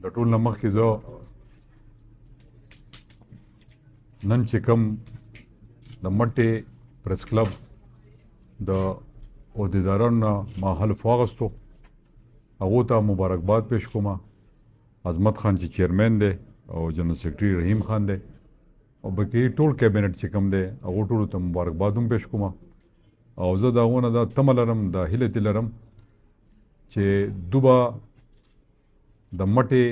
د ټول نه مخکې زه نن چې کوم د مټې پریس کلب د عہدیدارانو نه ما حلف واغستو هغو ته مبارکباد پیش کوم. عظمت خان چې چیرمین دی او جنرال سیکرټري رحیم خان دی او بقیه ټول کابینټ چې کوم دی هغو ټولو ته مبارکباد هم پیش کوم. او زه د هغو نه دا تمه لرم دا هیله دې لرم چې دوی د مټې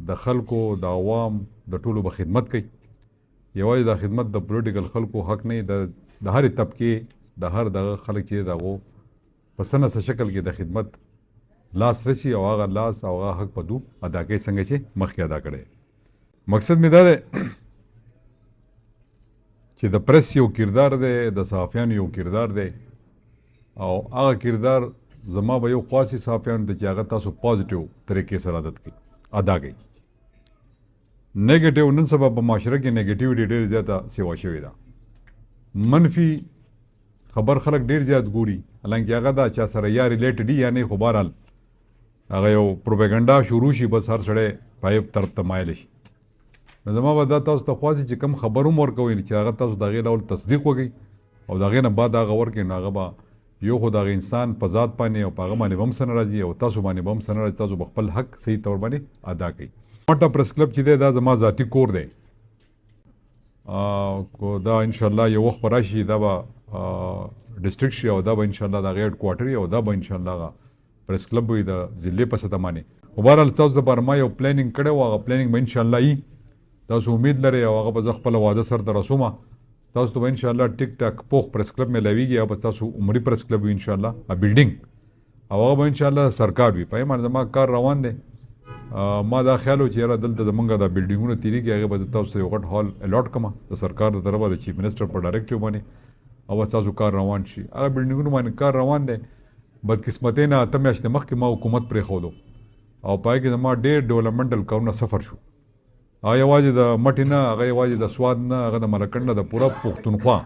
د خلکو د عوام د ټولو به خدمت کوي. یوازې دا خدمت د پولیټیکل خلکو حق نه د هرې طبقې د هر دغه خلک چې د هغو په څه نه څه شکل کې د خدمت لاس رسي او هغه لاس او هغه حق په دو ادا کوي څنګه چې مخکې ادا کړی. مقصد مې دا دی چې د پریس یو کردار دی د صحافیانو یو کردار دی او هغه کردار زما به یو خاصې صحافیانو ته چې هغه تاسو پازیټیو طریقې سره عادت کوي ادا کوي. نیگیټیو نن سبا په معاشره کې نیگیټیوټي ډېر زیاته سیوا شوې ده. منفي خبر خلک ډېر زیات ګوري حالانکه هغه دا چا سره یا ریلیټډ یا نه خو بهرحال هغه یو پروپاګنډا شروع شي بس هر سړی پایپ طرف ته مایل شي. نو زما به دا تاسو ته خواستې چې کوم خبر هم ورکوئ چې هغه تاسو د هغې ډول تصدیق وکړئ او د هغې نه بعد هغه ورکړئ نو هغه به یو خو د هغه انسان په ذات باندې او په هغه باندې به هم څه نه راځي او تاسو باندې به هم څه نه راځي. تاسو به خپل حق صحیح طور باندې ادا کوئ. مټه پریس کلب چې دی دا زما ذاتي کور دی. دا انشاءالله یو وخت به راشي دا به ډسټرکټ شي او دا به انشاءالله د هغې هیډ کوارټر وي او دا به انشاءالله هغه پریس کلب وي د ضلعې په سطح باندې. خو بهرحال ستاسو دپاره ما یو پلانینګ کړی و هغه پلانینګ به انشاءالله وي. تاسو امید لرئ او هغه به زه خپله واده سرته رسومه. تاسو ته به انشاءالله ټیک ټاک پوخ پریس کلب میلاویږي هغه به ستاسو عمري پریس کلب وي انشاءالله بلډینګ او هغه به انشاءالله سرکار وي. په دې باندې زما کار روان دی. ما دا خیال و چې یاره دلته زمونږ دا بلډینګونه تېرېږي هغې به زه تاسو ته یو غټ هال الاټ کړم د سرکار د طرفه د چیف منسټر په ډایرکټیو باندې او به ستاسو کار روان شي. هغه بلډینګونو باندې کار روان دی. بدقسمتۍ نه 8 میاشتې مخکې ما حکومت پرېښودو او په هغې کې زما ډېر ډیولپمنټل کارونه سفر شو. هغه یوازې د مټې نه هغه یوازې د سواد نه هغه د ملکنډ نه د پوره پښتونخوا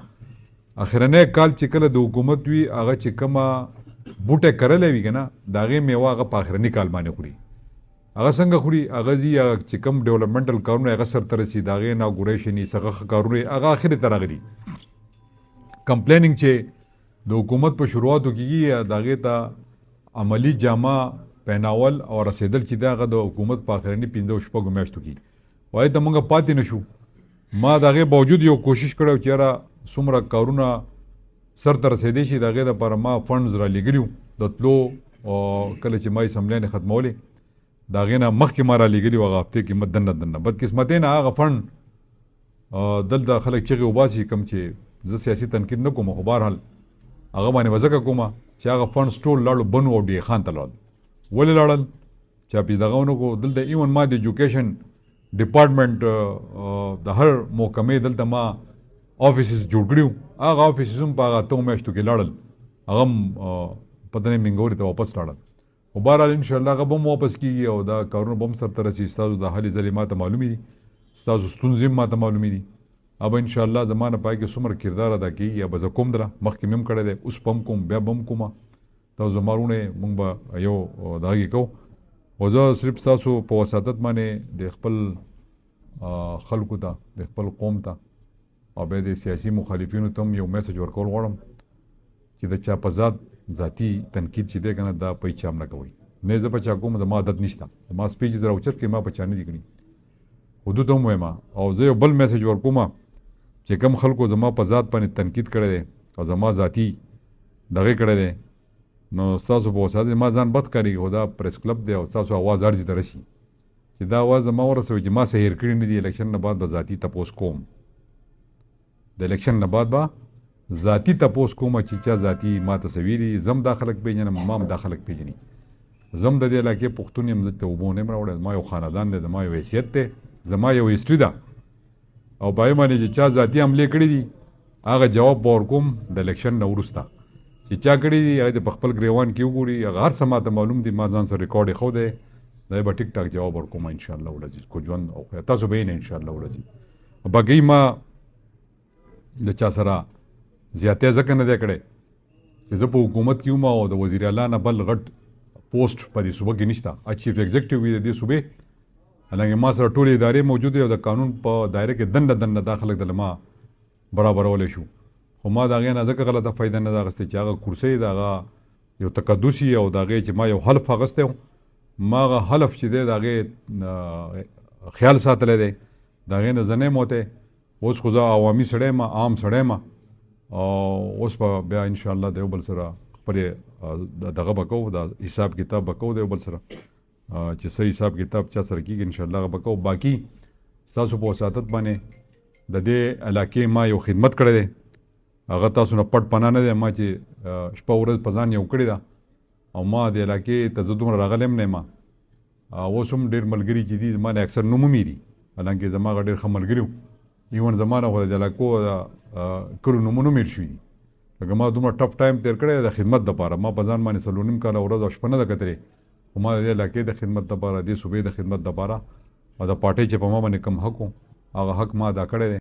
اخرنی کال چې کله د حکومت وي هغه چې کومه بوټی کرلی وي که نه د هغې میوه هغه په اخرني کال باندې خوري. هغه څنګه خوري هغه ځي چې کوم ډیولپمنټل کارونه هغه سرته رسي د هغې اناګوریشن یې څه ښه کارونه هغه اخرې ته راغلي. کمپلیننګ چې د حکومت په شروعاتو کې کېږي د هغې ته عملي جامه پهناول او رسېدل چې دی هغه د حکومت په اخرني 15-16 میاشتو کې وایي ته مونږ پاتې نه شو. ما د هغې باوجود یو کوشش کړی چې یاره څومره کارونه سرته رسېدی شي د هغې دپاره ما فنډز رالېږلي وو د تلو کله چې ما اسمبلیانې ختمولې د هغې نه مخکې ما رالېږلي وو هغه هفتې کې دننه بدقسمتۍ نه هغه فنډ دلته خلک چغې وباسي کوم چې زه سیاسي تنقید نه کوم خو بهرحال هغه باندې به ځکه کومه چې هغه فنډز ټول لاړو بنو او ډي خان ته لاړل. ولې لاړل چا پې دغه ونه کړو. دلته ایون ما د ایجوکیشن ډپارټمنټ د هر محکمې دلته ما آفیسز جوړ کړي وو. هغه آفیسز هم په هغه 8 میاشتو کې لاړل هغه هم پته نه منګورې ته واپس لاړل. خو بهرحال انشاءالله هغه به هم واپس کېږي او دا کارونه به هم سرته رسي. ستاسو د هلې ځلې ما ته معلومې دي ستاسو ستونزې هم ما ته معلومې دي. هغه به انشاءالله زما نه په هغې کې څومره کردار ادا کېږي یا به زه کوم دله مخکې مې هم کړی دی اوس به هم کوم بیا به هم کومه تاسو زما وروڼې مونږ به یو دغه کې کوو. خو زه صرف ستاسو په وساطت باندې د خپل خلکو ته د خپل قوم ته او بیا د سیاسي مخالفینو ته هم یو میسج ورکول غواړم چې د چا په ذاتي تنقید چې دی که نه دا په هیڅ چا هم نه کوئ. نه زه په چا کوم زما عادت نشته زما سپیچز راوچت کړي ما په چا نه دي کړي. حدود هم وایم او زه یو بل میسج ورکوم چې کوم خلکو زما په ذات باندې تنقید کړی دی او زما ذاتي دغې کړی دی نو ستاسو په وساطت ما ځان بد کارېږي خو دا پریس کلب دی او ستاسو اواز ارځي ته رسي چې دا اواز زما ورسوي چې ما څه هېر کړي نه دي. الیکشن نه بعد به ذاتي تپوس کوم د الیکشن نه بعد به ذاتي تپوس کوم چې چا ذاتي ما ته څه ویلي زم دا خلک پېژنم ما هم دا خلک پېژني. زم د دې علاقې پښتون یم زه ته اوبو نه یم راوړی. زما یو خاندان دی زما یو حیثیت دی زما یو هسټري ده او په هغې باندې چې چا ذاتي حملې کړي دي هغه جواب به ورکوم د الیکشن نه وروسته چې چا کړي دي هغه په خپل ګریوان کې وګوري هغه هر څه ما ته معلوم دي. ما ځان سره ریکارډ یې ښودی دا به ټیک ټاک جواب ورکوم انشاءالله ولعزیز کو ژوند او تاسو به یې نه انشاءالله ولعزیز. باقي ما د چا سره زیاتې ځکه نه دی کړی چې زه په حکومت کې وم او د وزیر اعلی نه بل غټ پوسټ په دې صوبه کې نشته. چیف ایگزیکټیو وي د دې صوبې حالانکه ما سره ټولې ادارې موجود دي او د قانون په دایره کې دنده دا خلک د ما برابرولی شو، خو ما د هغې نه ځکه غلطه فایده نه ده اخیستې چې هغه کورسۍ د هغه یو تقدس وي او د هغې چې ما یو حلف اخیستی و، ما هغه حلف چې دی د هغې خیال ساتلی دی، د هغې نه زه نه یم وتی. اوس خو زه عوامي سړی یم، عام سړی یم، او اوس به بیا انشاءالله د یو بل سره خپلې دغه به کوو، د حساب کتاب به کوو د یو بل سره، چې څه حساب کتاب چا سره کېږي انشاءالله هغه به کوو. باقي ستاسو په وساطت باندې د دې علاقې ما یو خدمت کړی دی، هغه تاسو نه پټ پناه نه دی، ما چې شپه ورځ په ځان یو کړې ده، او ما د علاقې ته زه دومره راغلی هم نه یم. اوس هم ډېر ملګري چې دي زما نه اکثر نوم هم هېري، حالانکې زما هغه ډېر ښه ملګري وو، ایون زما نه خو د علاقو د کلو نومونه هم هېر شوي دي. لکه ما دومره ټف ټایم تېر کړی د خدمت دپاره، ما په ځان باندې 4.5 کاله ورځ او شپه نه ده کتلې، خو ما د دې علاقې د خدمت دپاره، دې صوبې د خدمت دپاره او د پارټۍ چې په ما باندې کوم حق و هغه حق ما ادا کړی دی.